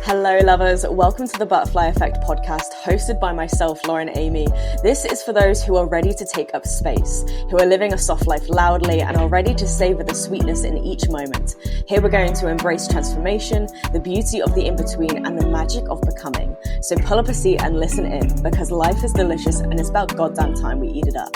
Hello lovers, welcome to the Butterfly Effect podcast hosted by myself, Lauren Amy. This is for those who are ready to take up space, who are living a soft life loudly and are ready to savor the sweetness in each moment. Here we're going to embrace transformation, the beauty of the in-between and the magic of becoming. So pull up a seat and listen in because life is delicious and it's about goddamn time we eat it up.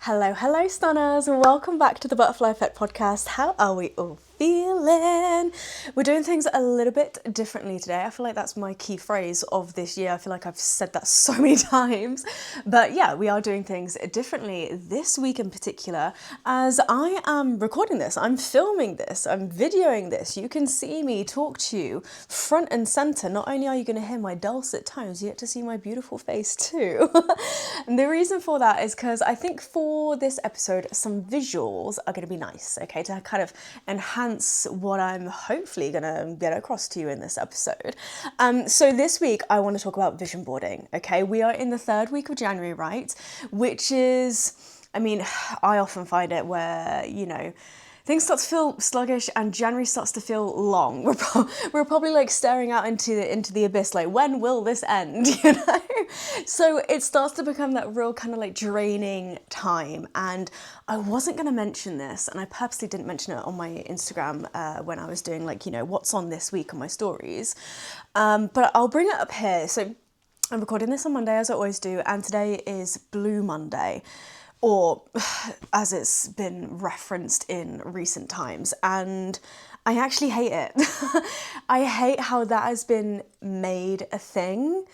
Hello stunners, welcome back to the Butterfly Effect podcast. How are we all feeling? We're doing things a little bit differently today. I feel like that's my key phrase of this year. I feel like I've said that so many times, but yeah, we are doing things differently this week in particular. As I am recording this, I'm filming this, I'm videoing this. You can see me talk to you front and center. Not only are you going to hear my dulcet tones, you get to see my beautiful face too. And the reason for that is because I think for this episode, some visuals are going to be nice, okay, to kind of enhance what I'm hopefully going to get across to you in this episode. So this week, I want to talk about vision boarding, okay? We are in the third week of January, right? Which is, I mean, I often find it where, things start to feel sluggish and January starts to feel long. We're probably like staring out into the abyss, like, when will this end, So it starts to become that real kind of like draining time. And I wasn't going to mention this, and I purposely didn't mention it on my Instagram when I was doing like, what's on this week on my stories. But I'll bring it up here. So I'm recording this on Monday, as I always do, and today is Blue Monday, or as it's been referenced in recent times, and I actually hate it. I hate how that has been made a thing,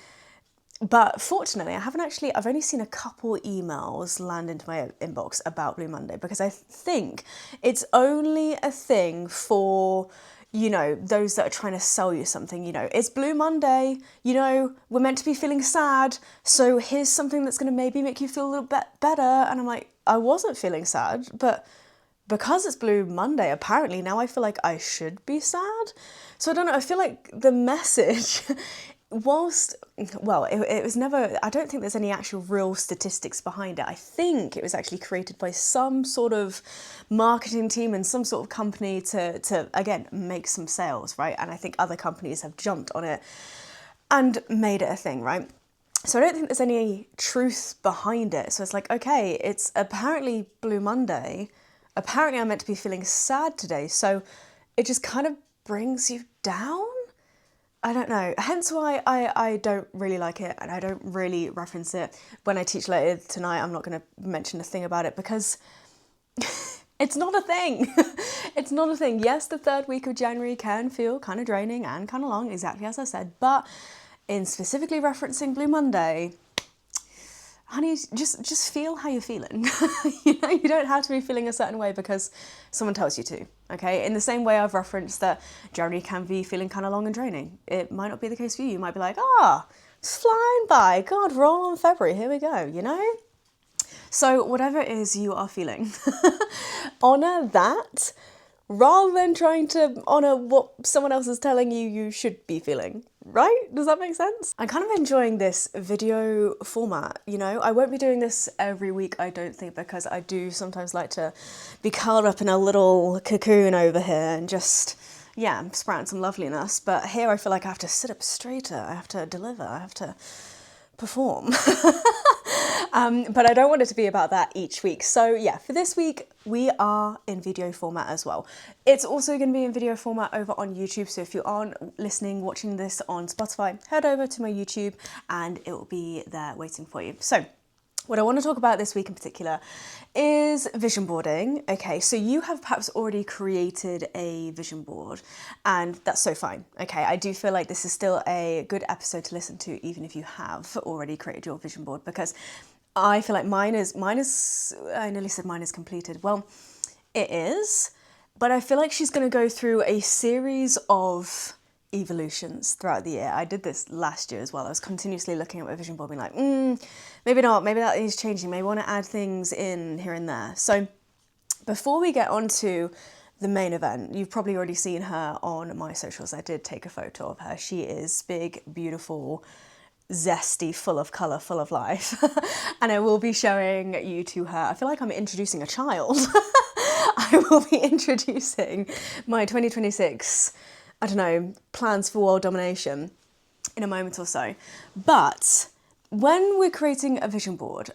but fortunately I've only seen a couple emails land into my inbox about Blue Monday, because I think it's only a thing for those that are trying to sell you something. It's Blue Monday, we're meant to be feeling sad, so here's something that's going to maybe make you feel a little bit better. And I'm like, I wasn't feeling sad, but because it's Blue Monday, apparently now I feel like I should be sad. So I don't know, I feel like the message, it was never, I don't think there's any actual real statistics behind it. I think it was actually created by some sort of marketing team and some sort of company to again, make some sales, right? And I think other companies have jumped on it and made it a thing, right? So I don't think there's any truth behind it. So it's like, okay, it's apparently Blue Monday. Apparently I'm meant to be feeling sad today. So it just kind of brings you down. I don't know, hence why I don't really like it, and I don't really reference it. When I teach later tonight, I'm not going to mention a thing about it because it's not a thing. It's not a thing. Yes, the third week of January can feel kind of draining and kind of long, exactly as I said, but in specifically referencing Blue Monday, honey, just feel how you're feeling. You don't have to be feeling a certain way because someone tells you to, okay? In the same way I've referenced that January can be feeling kind of long and draining. It might not be the case for you. You might be like, it's flying by. God, roll on February. Here we go, So whatever it is you are feeling, honor that rather than trying to honor what someone else is telling you should be feeling. Right? Does that make sense? I'm kind of enjoying this video format, I won't be doing this every week, I don't think, because I do sometimes like to be curled up in a little cocoon over here and just, sprout some loveliness. But here I feel like I have to sit up straighter, I have to deliver, I have to perform. But I don't want it to be about that each week. So yeah, for this week, we are in video format as well. It's also going to be in video format over on YouTube. So if you aren't watching this on Spotify, head over to my YouTube and it will be there waiting for you. So what I want to talk about this week in particular is vision boarding. Okay, so you have perhaps already created a vision board, and that's so fine. Okay, I do feel like this is still a good episode to listen to, even if you have already created your vision board, because I feel like mine is, I nearly said mine is completed. Well, it is, but I feel like she's going to go through a series of evolutions throughout the year. I did this last year as well. I was continuously looking at my vision board being like, maybe not, maybe that is changing, maybe I want to add things in here and there. So before we get on to the main event, you've probably already seen her on my socials. I did take a photo of her. She is big, beautiful, zesty, full of colour, full of life. And I will be showing you to her. I feel like I'm introducing a child. I will be introducing my 2026, I don't know, plans for world domination in a moment or so. But when we're creating a vision board,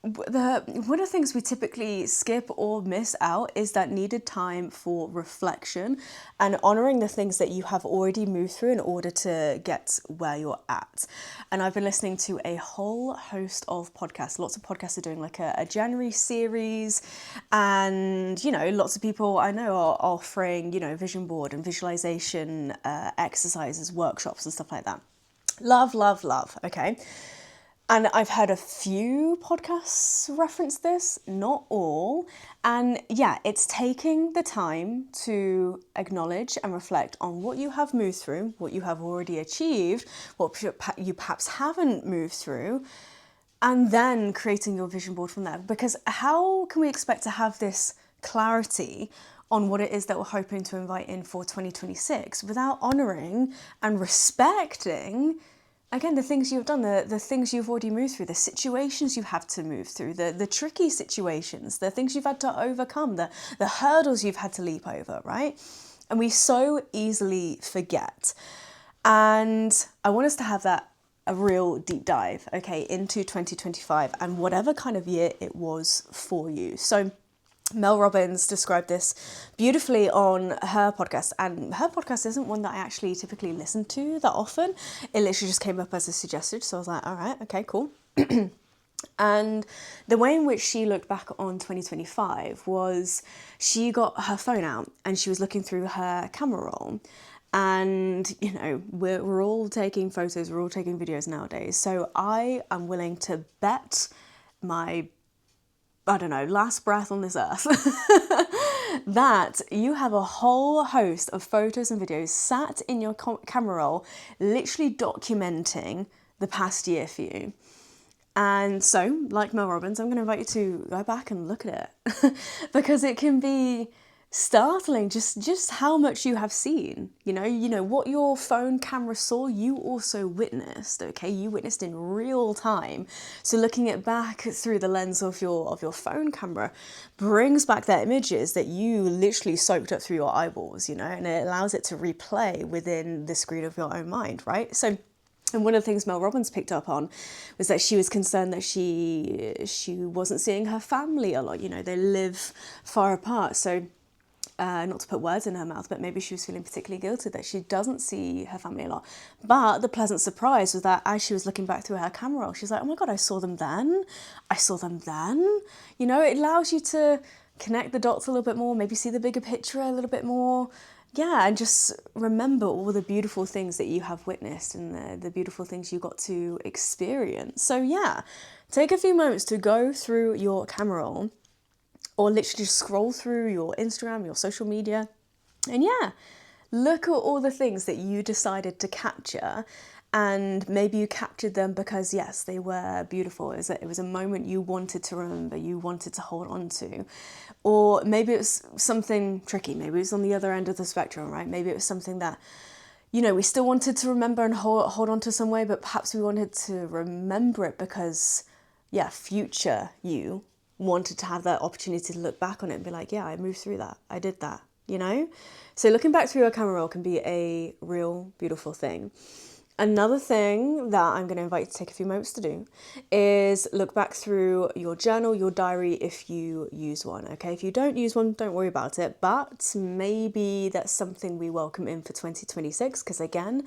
one of the things we typically skip or miss out is that needed time for reflection and honouring the things that you have already moved through in order to get where you're at. And I've been listening to a whole host of podcasts. Lots of podcasts are doing like a January series, and lots of people I know are offering vision board and visualization exercises, workshops and stuff like that. Love, love, love. Okay. And I've heard a few podcasts reference this, not all. And yeah, it's taking the time to acknowledge and reflect on what you have moved through, what you have already achieved, what you perhaps haven't moved through, and then creating your vision board from there. Because how can we expect to have this clarity on what it is that we're hoping to invite in for 2026 without honouring and respecting, again, the things you've done, the things you've already moved through, the situations you have to move through, the tricky situations, the things you've had to overcome, the hurdles you've had to leap over, right? And we so easily forget. And I want us to have a real deep dive, okay, into 2025 and whatever kind of year it was for you. So Mel Robbins described this beautifully on her podcast, and her podcast isn't one that I actually typically listen to that often. It literally just came up as a suggested, so I was like, all right, okay, cool. And the way in which she looked back on 2025 was she got her phone out and she was looking through her camera roll. And, we're all taking photos, we're all taking videos nowadays. So I am willing to bet my last breath on this earth, that you have a whole host of photos and videos sat in your camera roll, literally documenting the past year for you. And so, like Mel Robbins, I'm going to invite you to go back and look at it because it can be startling just how much you have seen. What your phone camera saw, you also witnessed, okay? You witnessed in real time. So looking it back through the lens of your phone camera brings back the images that you literally soaked up through your eyeballs, and it allows it to replay within the screen of your own mind, right? So, and one of the things Mel Robbins picked up on was that she was concerned that she wasn't seeing her family a lot. They live far apart. So not to put words in her mouth, but maybe she was feeling particularly guilty that she doesn't see her family a lot. But the pleasant surprise was that as she was looking back through her camera roll, she's like, oh my God, I saw them then. I saw them then. It allows you to connect the dots a little bit more, maybe see the bigger picture a little bit more. Yeah, and just remember all the beautiful things that you have witnessed and the beautiful things you got to experience. So yeah, take a few moments to go through your camera roll or literally just scroll through your Instagram, your social media, and yeah, look at all the things that you decided to capture. And maybe you captured them because, yes, they were beautiful. It was a moment you wanted to remember, you wanted to hold on to. Or maybe it was something tricky. Maybe it was on the other end of the spectrum, right? Maybe it was something that, we still wanted to remember and hold on to some way, but perhaps we wanted to remember it because, yeah, future you wanted to have that opportunity to look back on it and be like, yeah, I moved through that. I did that, So looking back through your camera roll can be a real beautiful thing. Another thing that I'm going to invite you to take a few moments to do is look back through your journal, your diary, if you use one, okay? If you don't use one, don't worry about it, but maybe that's something we welcome in for 2026, because again,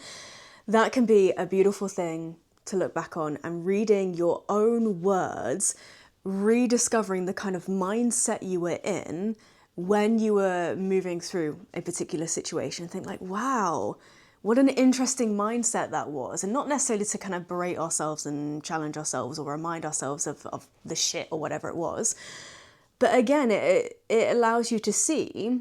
that can be a beautiful thing to look back on and reading your own words, rediscovering the kind of mindset you were in when you were moving through a particular situation. Think like, wow, what an interesting mindset that was. And not necessarily to kind of berate ourselves and challenge ourselves or remind ourselves of the shit or whatever it was. But again, it allows you to see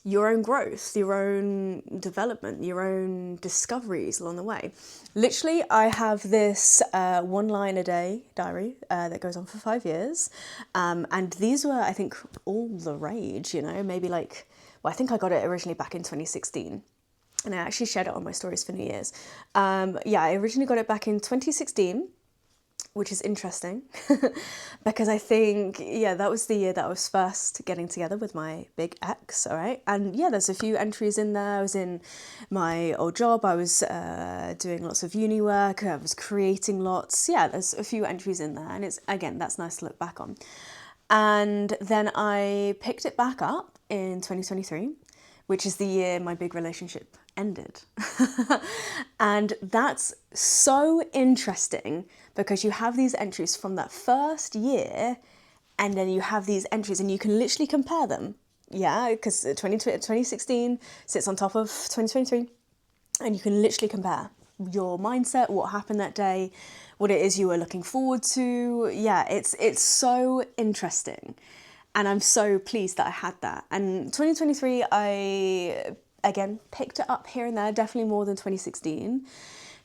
your own growth, your own development, your own discoveries along the way. Literally, I have this 1 line a day diary that goes on for 5 years. And these were, I think, all the rage, maybe I think I got it originally back in 2016. and I actually shared it on my stories for New Year's. I originally got it back in 2016, which is interesting because I think, that was the year that I was first getting together with my big ex, all right? And there's a few entries in there. I was in my old job, I was doing lots of uni work, I was creating lots. There's a few entries in there, and it's, again, that's nice to look back on. And then I picked it back up in 2023, which is the year my big relationship ended. And that's so interesting because you have these entries from that first year, and then you have these entries and you can literally compare them. Because 2016 sits on top of 2023, and you can literally compare your mindset, what happened that day, what it is you were looking forward to. It's so interesting. And I'm so pleased that I had that. And 2023, I, again, picked it up here and there, definitely more than 2016.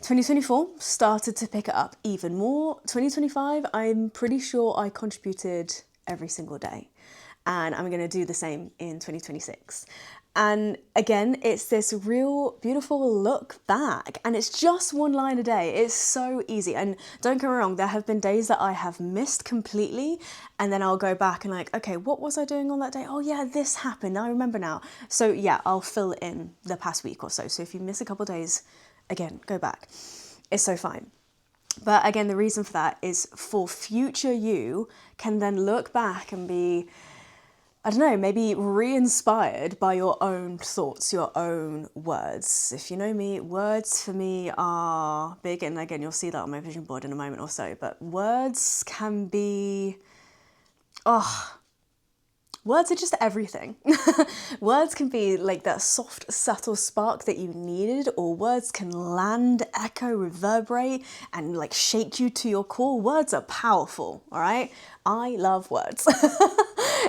2024, started to pick it up even more. 2025, I'm pretty sure I contributed every single day. And I'm going to do the same in 2026. And again, it's this real beautiful look back, and it's just one line a day. It's so easy. And don't get me wrong, there have been days that I have missed completely, and then I'll go back and like, okay, what was I doing on that day? Oh yeah, this happened, I remember now. So I'll fill in the past week or so. So if you miss a couple of days, again, go back. It's so fine. But again, the reason for that is for future you can then look back and be, I don't know, maybe re-inspired by your own thoughts, your own words. If you know me, words for me are big, and again, you'll see that on my vision board in a moment or so, but words can be, words are just everything. Words can be like that soft, subtle spark that you needed, or words can land, echo, reverberate, and like shake you to your core. Words are powerful, all right? I love words.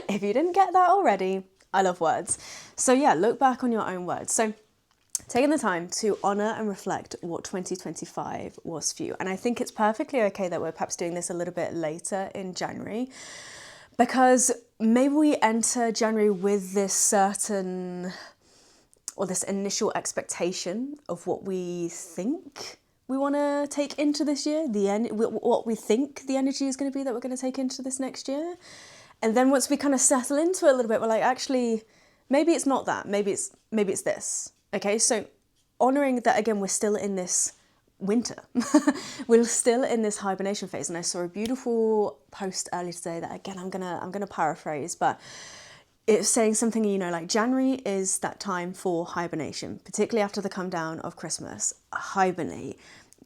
If you didn't get that already, I love words. So look back on your own words. So taking the time to honour and reflect what 2025 was for you. And I think it's perfectly okay that we're perhaps doing this a little bit later in January, because maybe we enter January with this certain, or this initial expectation of what we think we want to take into this year, what we think the energy is going to be that we're going to take into this next year. And then once we kind of settle into it a little bit, we're like, actually, maybe it's not that. Maybe it's this. Okay, so honouring that, again, we're still in this winter. We're still in this hibernation phase. And I saw a beautiful post earlier today that, again, I'm gonna paraphrase, but it's saying something, like January is that time for hibernation, particularly after the come down of Christmas. Hibernate.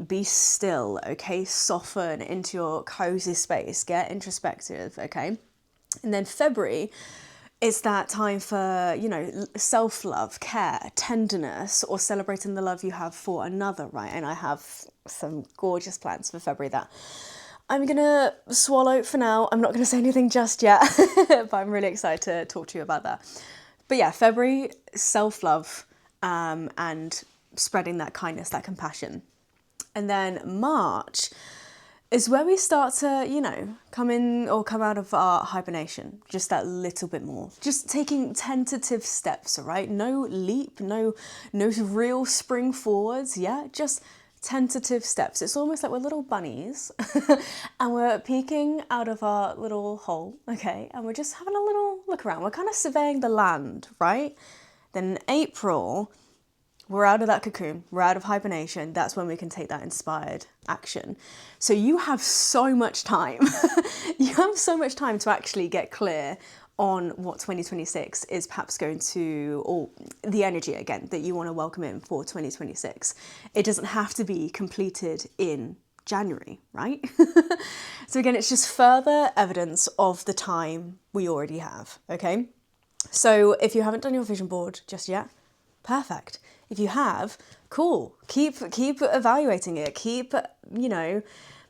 Be still, okay? Soften into your cozy space. Get introspective, okay? And then February is that time for, self-love, care, tenderness, or celebrating the love you have for another, right? And I have some gorgeous plans for February that I'm going to swallow for now. I'm not going to say anything just yet, but I'm really excited to talk to you about that. But February, self-love, and spreading that kindness, that compassion. And then March is where we start to, come in or come out of our hibernation just that little bit more. Just taking tentative steps, all right? No leap, no real spring forwards, just tentative steps. It's almost like we're little bunnies and we're peeking out of our little hole, okay? And we're just having a little look around. We're kind of surveying the land, right? Then in April, we're out of that cocoon, we're out of hibernation. That's when we can take that inspired action. So you have so much time. You have so much time to actually get clear on what 2026 is perhaps going to, or the energy again that you want to welcome in for 2026. It doesn't have to be completed in January, right? So again, it's just further evidence of the time we already have, okay? So if you haven't done your vision board just yet, perfect. If you have, cool. Keep evaluating it. Keep,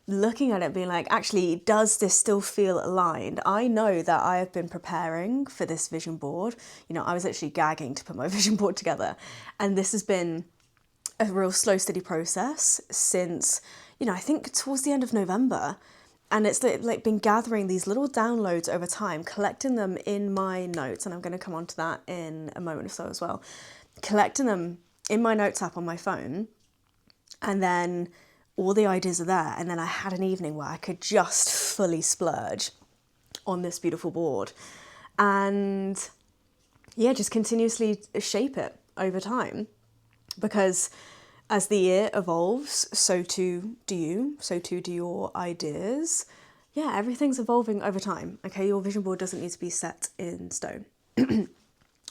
looking at it, being like, actually, does this still feel aligned? I know that I have been preparing for this vision board. I was actually gagging to put my vision board together. And this has been a real slow, steady process since, I think towards the end of November. And it's like been gathering these little downloads over time, collecting them in my notes. And I'm going to come on to that in a moment or so as well. Collecting them in my notes app on my phone, and then all the ideas are there. And then I had an evening where I could just fully splurge on this beautiful board and yeah, just continuously shape it over time. Because as the year evolves, so too do you, so too do your ideas. Yeah, everything's evolving over time, okay? Your vision board doesn't need to be set in stone.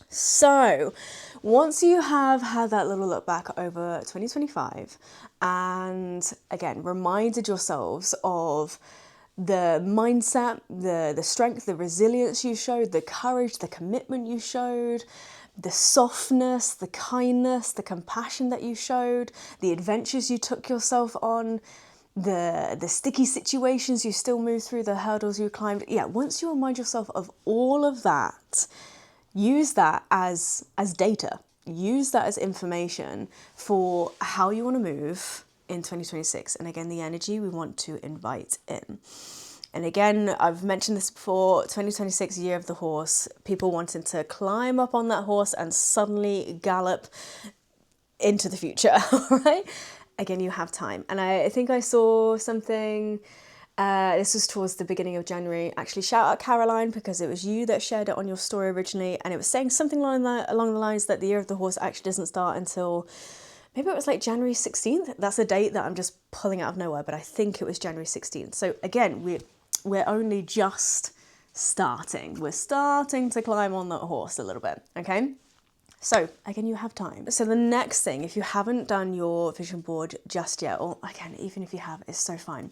So, once you have had that little look back over 2025 and again reminded yourselves of the mindset, the strength, the resilience you showed, the courage, the commitment you showed, the softness, the kindness, the compassion that you showed, the adventures you took yourself on, the sticky situations you still moved through, the hurdles you climbed. Yeah, once you remind yourself of all of that, use that as data. Use that as information for how you want to move in 2026. And again, the energy we want to invite in. And again, I've mentioned this before, 2026, year of the horse, people wanting to climb up on that horse and suddenly gallop into the future, right? Again, you have time. And I think I saw something, this was towards the beginning of January. Actually, shout out Caroline, because it was you that shared it on your story originally. And it was saying something along the lines that the year of the horse actually doesn't start until, maybe it was like January 16th. That's a date that I'm just pulling out of nowhere, but I think it was January 16th. So again, we're only just starting. We're starting to climb on that horse a little bit, okay? So again, you have time. So the next thing, if you haven't done your vision board just yet, or again, even if you have, it's so fine,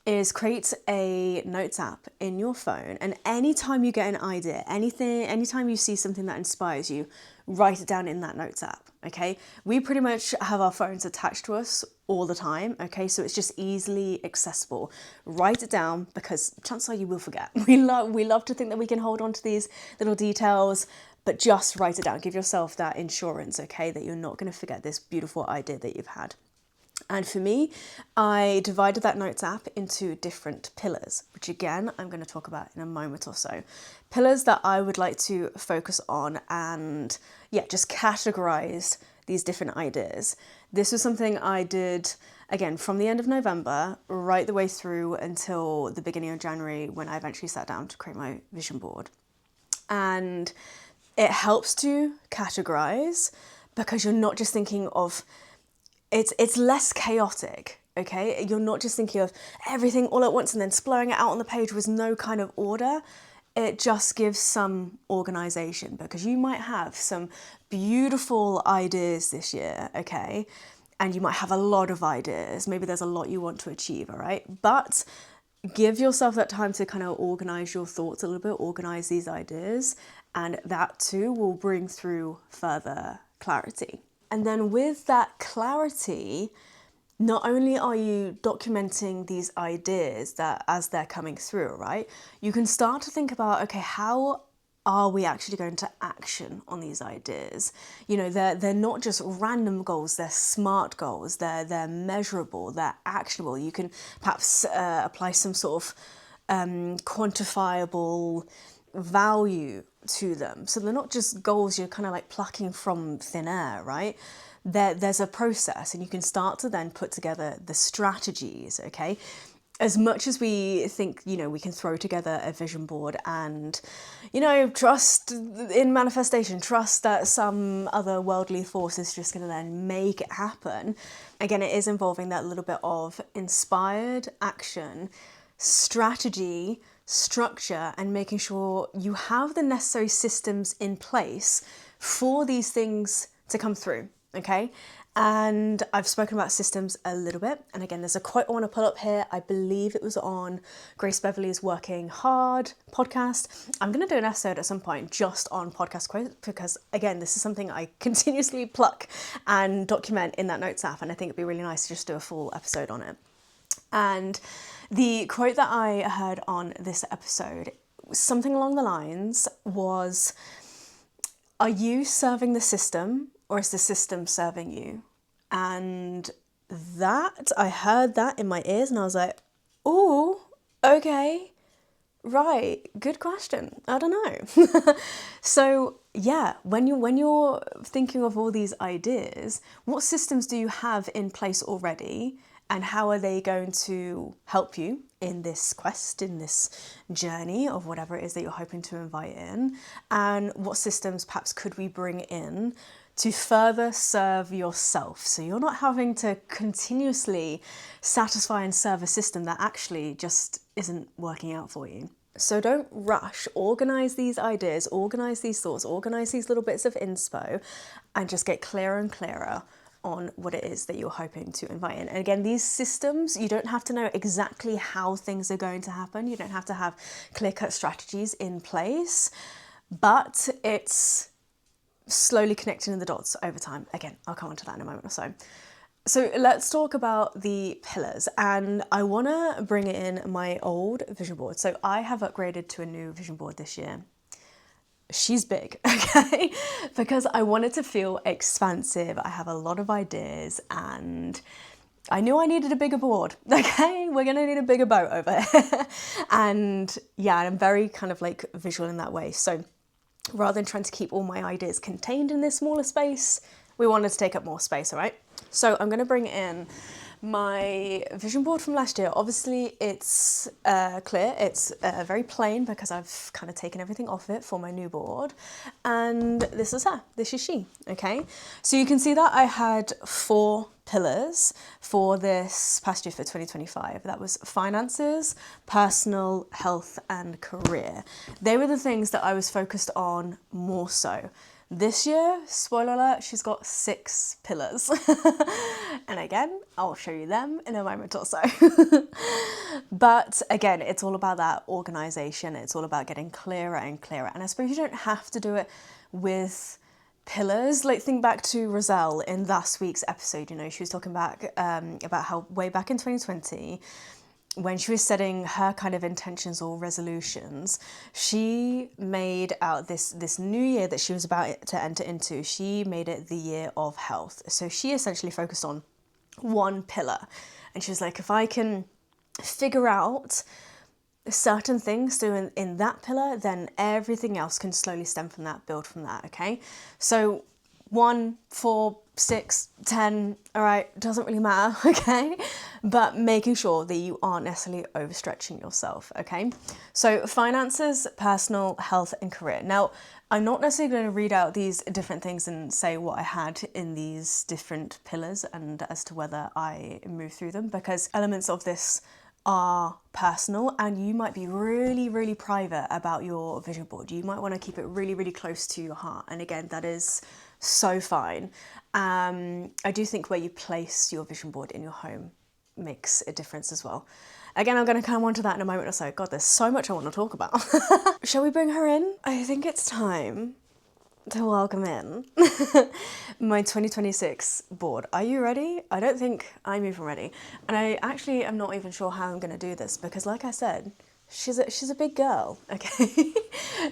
is create a notes app in your phone. And anytime you get an idea, anytime you see something that inspires you, write it down in that notes app, okay? We pretty much have our phones attached to us all the time, okay? So it's just easily accessible. Write it down, because chances are you will forget. We love to think that we can hold on to these little details, but just write it down. Give yourself that insurance, okay, that you're not going to forget this beautiful idea that you've had. And for me, I divided that notes app into different pillars, which again, I'm going to talk about in a moment or so. Pillars that I would like to focus on and yeah, just categorized these different ideas. This was something I did, again, from the end of November right the way through until the beginning of January, when I eventually sat down to create my vision board. And it helps to categorize, because you're not just thinking of, it's less chaotic, okay? You're not just thinking of everything all at once and then splurring it out on the page with no kind of order. It just gives some organization, because you might have some beautiful ideas this year, okay? And you might have a lot of ideas. Maybe there's a lot you want to achieve, all right? But give yourself that time to kind of organize your thoughts a little bit, organize these ideas, and that too will bring through further clarity. And then with that clarity, not only are you documenting these ideas that as they're coming through, right? You can start to think about, okay, how are we actually going to action on these ideas? You know, they're not just random goals, they're smart goals, they're measurable, they're actionable. You can perhaps apply some sort of quantifiable value to them. So they're not just goals you're kind of like plucking from thin air, right? There's a process, and you can start to then put together the strategies, okay? As much as we think, you know, we can throw together a vision board and, you know, trust in manifestation, trust that some other worldly force is just going to then make it happen. Again, it is involving that little bit of inspired action, strategy, structure, and making sure you have the necessary systems in place for these things to come through, okay? And I've spoken about systems a little bit. And again, there's a quote I want to pull up here. I believe it was on Grace Beverley's Working Hard podcast. I'm going to do an episode at some point just on podcast quotes, because again, this is something I continuously pluck and document in that notes app. And I think it'd be really nice to just do a full episode on it. And the quote that I heard on this episode, something along the lines was, are you serving the system, or is the system serving you? And that, I heard that in my ears and I was like, oh, okay, Right, good question. I don't know. So yeah, when you're thinking of all these ideas, what systems do you have in place already, and how are they going to help you in this quest, in this journey of whatever it is that you're hoping to invite in, and what systems perhaps could we bring in to further serve yourself, so you're not having to continuously satisfy and serve a system that actually just isn't working out for you. So don't rush, organize these ideas, organize these thoughts, organize these little bits of inspo, and just get clearer and clearer on what it is that you're hoping to invite in. And again, these systems, you don't have to know exactly how things are going to happen. You don't have to have clear-cut strategies in place, but it's slowly connecting the dots over time. Again, I'll come on to that in a moment or so. So let's talk about the pillars, and I want to bring in my old vision board. So I have upgraded to a new vision board this year. She's big, okay? Because I wanted to feel expansive. I have a lot of ideas and I knew I needed a bigger board, okay? We're gonna need a bigger boat over here. And yeah, I'm very kind of like visual in that way. So rather than trying to keep all my ideas contained in this smaller space, we wanted to take up more space, all right? So I'm going to bring in my vision board from last year. Obviously it's clear, it's very plain because I've kind of taken everything off it for my new board. And this is her, this is she, okay? So you can see that I had 4 pillars for this past year for 2025. That was finances, personal, health, and career. They were the things that I was focused on more so. This year, spoiler alert, she's got 6 pillars. And again, I'll show you them in a moment or so. But again, it's all about that organization. It's all about getting clearer and clearer. And I suppose you don't have to do it with pillars. Like, think back to Roselle in last week's episode. You know, she was talking back about how way back in 2020, when she was setting her kind of intentions or resolutions, she made out this new year that she was about to enter into, she made it the year of health. So she essentially focused on one pillar. And she was like, if I can figure out certain things to in that pillar, then everything else can slowly stem from that, build from that, okay? So 1, 4, 6, 10, all right, doesn't really matter, okay? But making sure that you aren't necessarily overstretching yourself, okay? So finances, personal, health, and career. Now, I'm not necessarily going to read out these different things and say what I had in these different pillars and as to whether I move through them, because elements of this are personal and you might be really, really private about your vision board. You might want to keep it really, really close to your heart. And again, that is so fine. I do think where you place your vision board in your home makes a difference as well. Again, I'm going to come on to that in a moment or so. God, there's so much I want to talk about. Shall we bring her in? I think it's time to welcome in my 2026 board. Are you ready? I don't think I'm even ready. And I actually am not even sure how I'm going to do this because, like I said, she's a big girl, okay?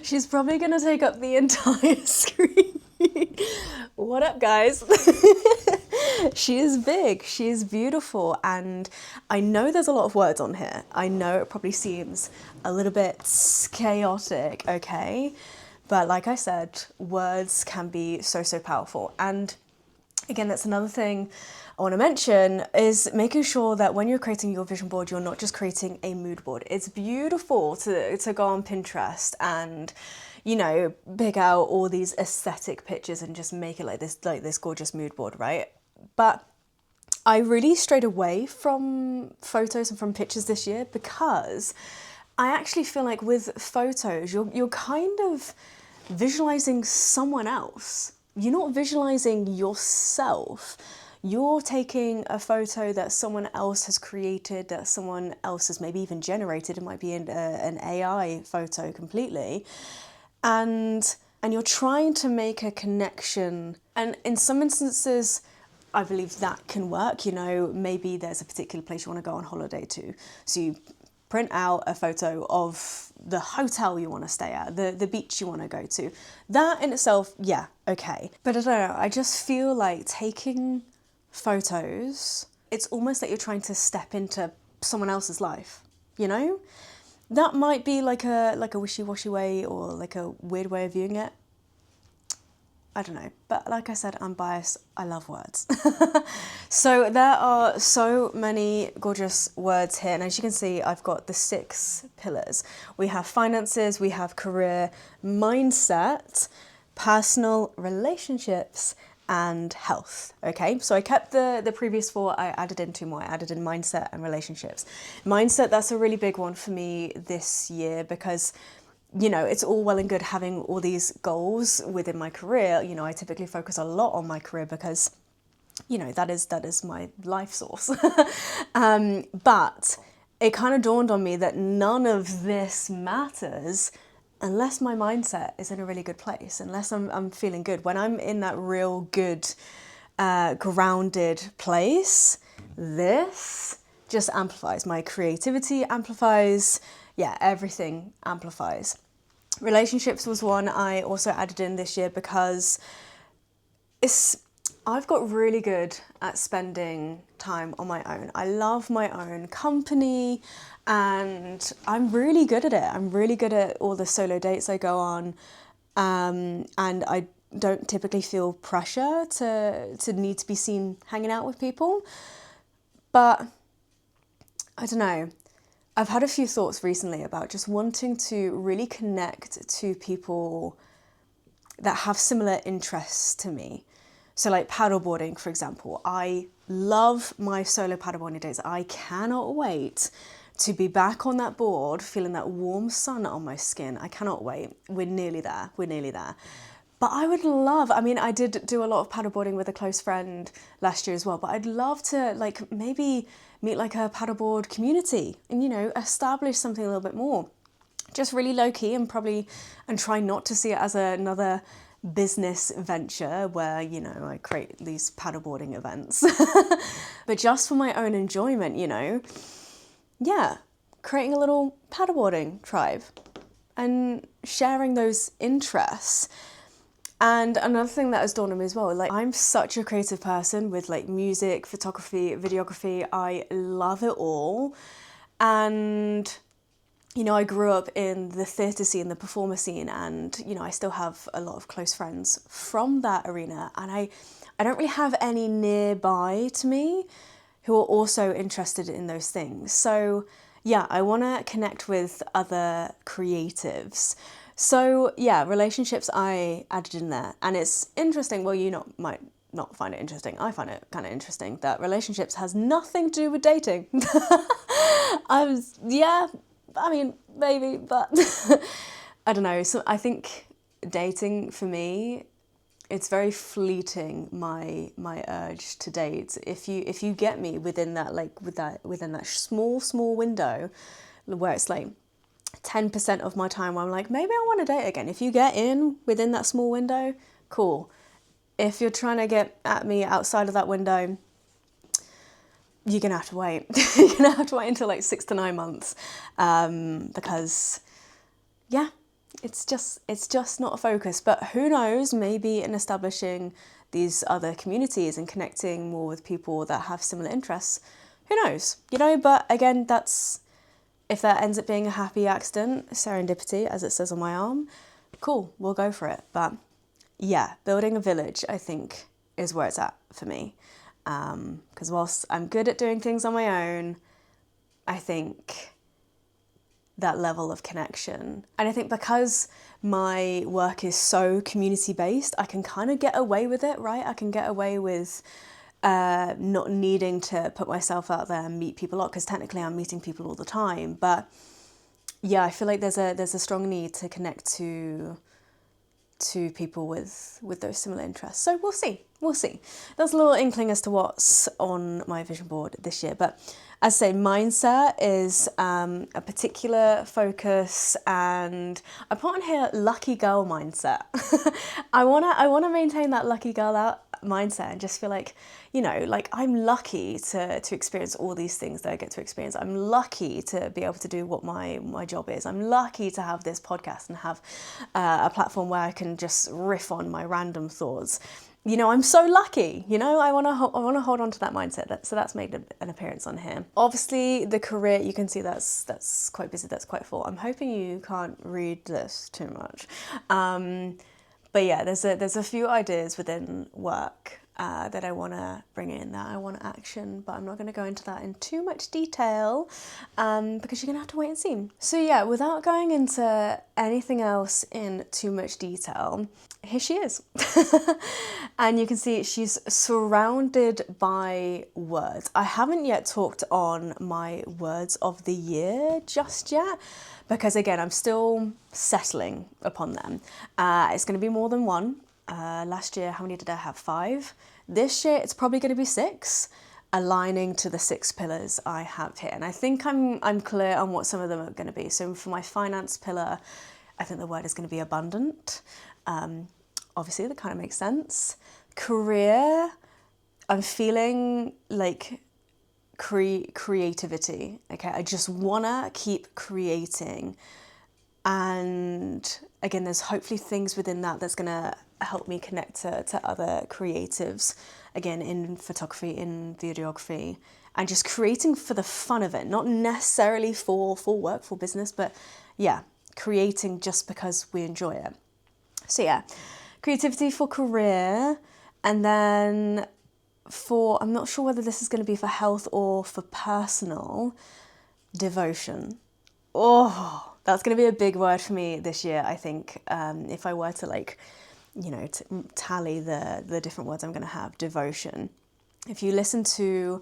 She's probably going to take up the entire screen. What up, guys? She is big, she is beautiful, and I know there's a lot of words on here. I know it probably seems a little bit chaotic, okay? But like I said, words can be so, so powerful. And again, that's another thing I want to mention is making sure that when you're creating your vision board, you're not just creating a mood board. It's beautiful to go on Pinterest and, you know, pick out all these aesthetic pictures and just make it like this gorgeous mood board, right? But I really strayed away from photos and from pictures this year because I actually feel like with photos, you're kind of visualizing someone else. You're not visualizing yourself. You're taking a photo that someone else has created, that someone else has maybe even generated. It might be an AI photo completely. And you're trying to make a connection. And in some instances, I believe that can work. You know, maybe there's a particular place you want to go on holiday to. So you print out a photo of the hotel you want to stay at, the beach you want to go to. That in itself, yeah, okay. But I don't know, I just feel like taking photos, it's almost like you're trying to step into someone else's life, you know? that might be like a wishy-washy way or like a weird way of viewing it. I don't know, but like I said, I'm biased. I love words. So there are so many gorgeous words here, and as you can see, I've got the 6 pillars. We have finances, we have career, mindset, personal relationships, and health. Okay, so I kept the previous 4, I added in 2 more. I added in mindset and relationships. Mindset, that's a really big one for me this year, because you know, it's all well and good having all these goals within my career. You know, I typically focus a lot on my career because, you know, that is my life source. But it kind of dawned on me that none of this matters unless my mindset is in a really good place, unless I'm feeling good. When I'm in that real good, grounded place, this just amplifies. My creativity amplifies. Yeah, everything amplifies. Relationships was one I also added in this year because I've got really good at spending time on my own. I love my own company and I'm really good at it. I'm really good at all the solo dates I go on, and I don't typically feel pressure to need to be seen hanging out with people. But I don't know. I've had a few thoughts recently about just wanting to really connect to people that have similar interests to me. So like paddleboarding, for example. I love my solo paddleboarding days. I cannot wait to be back on that board, feeling that warm sun on my skin. I cannot wait. We're nearly there. But I would love, I mean, I did do a lot of paddleboarding with a close friend last year as well, but I'd love to like maybe meet like a paddleboard community and, you know, establish something a little bit more. Just really low key and try not to see it as another business venture where, you know, I create these paddleboarding events. But just for my own enjoyment, you know, yeah, creating a little paddleboarding tribe and sharing those interests. And another thing that has dawned on me as well, like I'm such a creative person with like music, photography, videography. I love it all. And, you know, I grew up in the theatre scene, the performer scene, and, you know, I still have a lot of close friends from that arena. And I don't really have any nearby to me who are also interested in those things. So yeah, I want to connect with other creatives. So yeah, relationships I added in there, and it's interesting. Well, you might not find it interesting. I find it kind of interesting that relationships has nothing to do with dating. Yeah, I mean maybe, but I don't know. So I think dating for me, it's very fleeting. My urge to date. If you get me within that within that small window, where it's like 10% of my time where I'm like, maybe I want to date again. If you get in within that small window, cool. If you're trying to get at me outside of that window, you're going to have to wait. You're going to have to wait until like 6 to 9 months. Because, yeah, it's just not a focus. But who knows, maybe in establishing these other communities and connecting more with people that have similar interests, who knows? You know, but again, if that ends up being a happy accident, serendipity, as it says on my arm, cool, we'll go for it. But yeah, building a village, I think, is where it's at for me. Because whilst I'm good at doing things on my own, I think that level of connection, and I think because my work is so community-based, I can kind of get away with it, right? I can get away with not needing to put myself out there and meet people a lot, because technically I'm meeting people all the time. But yeah, I feel like there's a strong need to connect to people with those similar interests. So we'll see. That's a little inkling as to what's on my vision board this year. But as I say, mindset is a particular focus, and I put on here lucky girl mindset. I wanna maintain that lucky girl mindset and just feel like, you know, like I'm lucky to experience all these things that I get to experience. I'm lucky to be able to do what my job is. I'm lucky to have this podcast and have a platform where I can just riff on my random thoughts. you know, I'm so lucky, you know, I want to hold on to that mindset. So that's made an appearance on here. Obviously the career, you can see that's quite busy, that's quite full. I'm hoping you can't read this too much. But yeah, there's a few ideas within work that I want to bring in, that I want to action, but I'm not going to go into that in too much detail because you're going to have to wait and see. So yeah, without going into anything else in too much detail, here she is. And you can see she's surrounded by words. I haven't yet talked on my words of the year just yet, because again, I'm still settling upon them. It's going to be more than one. Last year, how many did I have? 5. This year, it's probably going to be 6, aligning to the 6 pillars I have here. And I think I'm clear on what some of them are going to be. So for my finance pillar, I think the word is going to be abundant. Obviously, that kind of makes sense. Career, I'm feeling like creativity. Okay, I just want to keep creating. And again, there's hopefully things within that that's going to help me connect to other creatives, again, in photography, in videography, and just creating for the fun of it, not necessarily for work, for business, but yeah, creating just because we enjoy it. So yeah, creativity for career, and then for, I'm not sure whether this is going to be for health or for personal, devotion. Oh, that's going to be a big word for me this year, I think. If I were to tally the different words I'm going to have, devotion. If you listen to,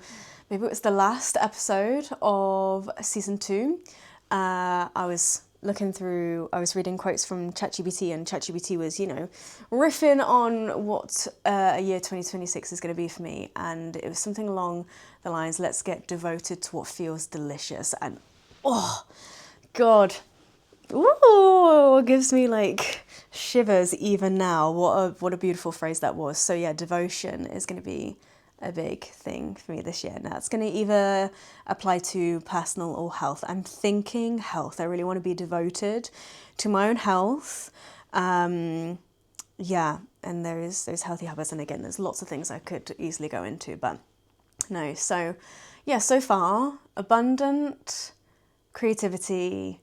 maybe it was the last episode of season 2, I was reading quotes from ChatGPT, and ChatGPT was, riffing on what a year 2026 is going to be for me. And it was something along the lines, let's get devoted to what feels delicious. And oh, God, ooh, it gives me like shivers even now. What a beautiful phrase that was. So yeah, devotion is going to be a big thing for me this year. Now it's going to either apply to personal or health. I'm thinking health. I really want to be devoted to my own health. Yeah, and there's healthy habits, and again, there's lots of things I could easily go into, but no. So yeah, so far, abundant, creativity,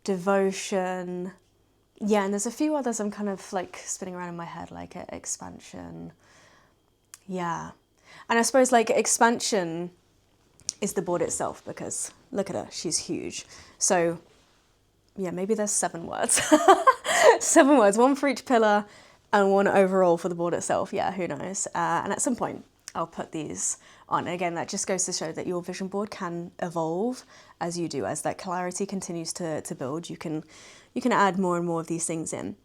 devotion. Yeah, and there's a few others I'm kind of like spinning around in my head, like expansion. Yeah. And I suppose like expansion is the board itself, because look at her, she's huge. So yeah, maybe there's 7 words. 7 words, 1 for each pillar and 1 overall for the board itself. Yeah, who knows? And at some point I'll put these on. And again, that just goes to show that your vision board can evolve as you do, as that clarity continues to build. You can add more and more of these things in.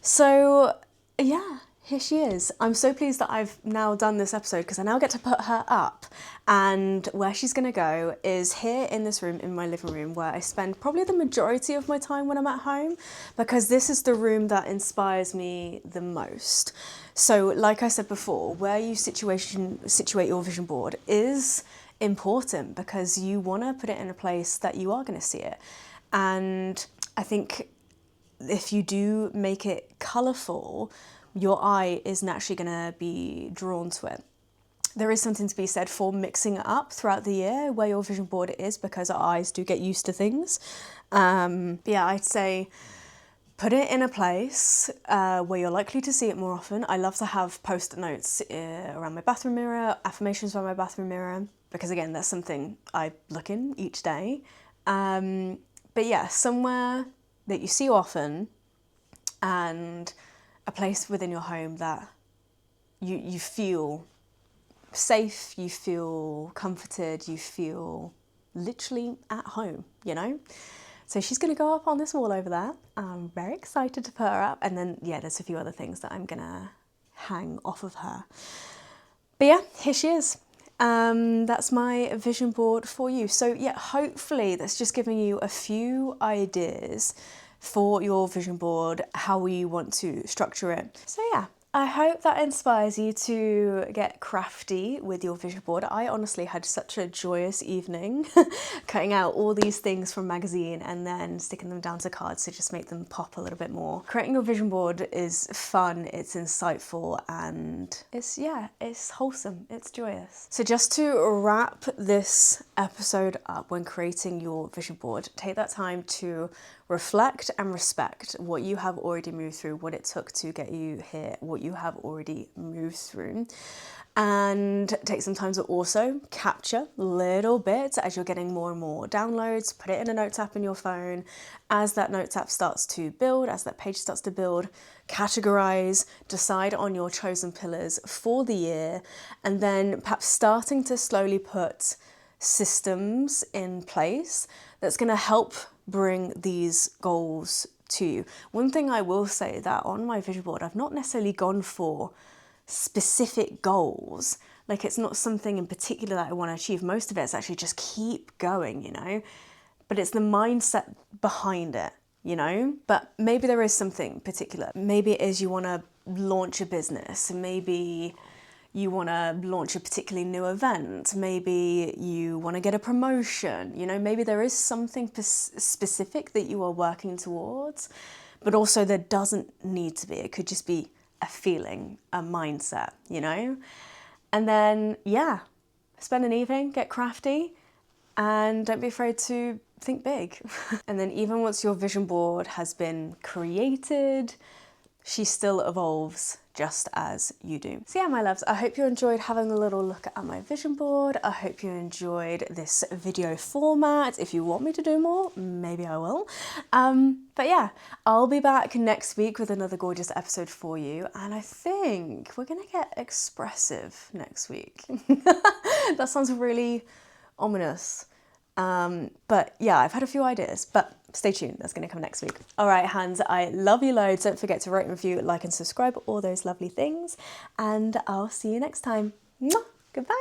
So yeah, here she is. I'm so pleased that I've now done this episode, because I now get to put her up, and where she's going to go is here in this room, in my living room, where I spend probably the majority of my time when I'm at home, because this is the room that inspires me the most. So like I said before, where you situate your vision board is important, because you want to put it in a place that you are going to see it. And I think if you do make it colourful, your eye is naturally going to be drawn to it. There is something to be said for mixing it up throughout the year where your vision board is, because our eyes do get used to things. Yeah, I'd say put it in a place where you're likely to see it more often. I love to have post-it notes around my bathroom mirror, affirmations around my bathroom mirror, because again, that's something I look in each day. But yeah, somewhere that you see often, and a place within your home that you feel safe, you feel comforted, you feel literally at home, So she's going to go up on this wall over there. I'm very excited to put her up. And then, yeah, there's a few other things that I'm going to hang off of her. But yeah, here she is. That's my vision board for you. So yeah, hopefully that's just giving you a few ideas for your vision board, how you want to structure it. So yeah, I hope that inspires you to get crafty with your vision board. I honestly had such a joyous evening cutting out all these things from magazine and then sticking them down to cards to just make them pop a little bit more. Creating your vision board is fun, it's insightful, and it's wholesome, it's joyous. So just to wrap this episode up, when creating your vision board, take that time to reflect and respect what you have already moved through, what it took to get you here, what you have already moved through. And take some time to also capture little bits as you're getting more and more downloads. Put it in a notes app in your phone. As that notes app starts to build, as that page starts to build, categorize, decide on your chosen pillars for the year, and then perhaps starting to slowly put systems in place that's going to help bring these goals to you. One thing I will say that on my vision board, I've not necessarily gone for specific goals. Like, it's not something in particular that I want to achieve. Most of it is actually just keep going, you know, but it's the mindset behind it, you know. But maybe there is something particular. Maybe it is you want to launch a business. Maybe you want to launch a particularly new event. Maybe you want to get a promotion. You know, maybe there is something specific that you are working towards, but also there doesn't need to be. It could just be a feeling, a mindset, you know? And then, yeah, spend an evening, get crafty, and don't be afraid to think big. And then even once your vision board has been created, she still evolves just as you do. So yeah, my loves, I hope you enjoyed having a little look at my vision board. I hope you enjoyed this video format. If you want me to do more, maybe I will. But yeah, I'll be back next week with another gorgeous episode for you. And I think we're gonna get expressive next week. That sounds really ominous. But yeah, I've had a few ideas, but stay tuned, that's gonna come next week. All right, hands, I love you loads. Don't forget to rate and review, like and subscribe, all those lovely things. And I'll see you next time. Mwah! Goodbye.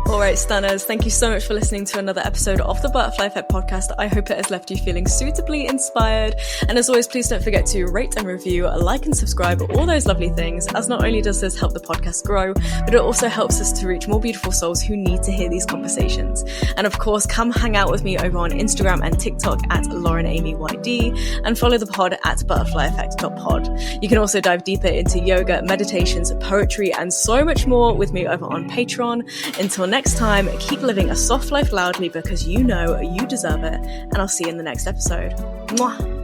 Alright, stunners, thank you so much for listening to another episode of the Butterfly Effect podcast. I hope it has left you feeling suitably inspired. And as always, please don't forget to rate and review, like and subscribe, all those lovely things, as not only does this help the podcast grow, but it also helps us to reach more beautiful souls who need to hear these conversations. And of course, come hang out with me over on Instagram and TikTok at LaurenAmyYD, and follow the pod at butterflyeffect.pod. You can also dive deeper into yoga, meditations, poetry, and so much more with me over on Patreon. Until next time, keep living a soft life loudly because you know you deserve it, and I'll see you in the next episode. Mwah!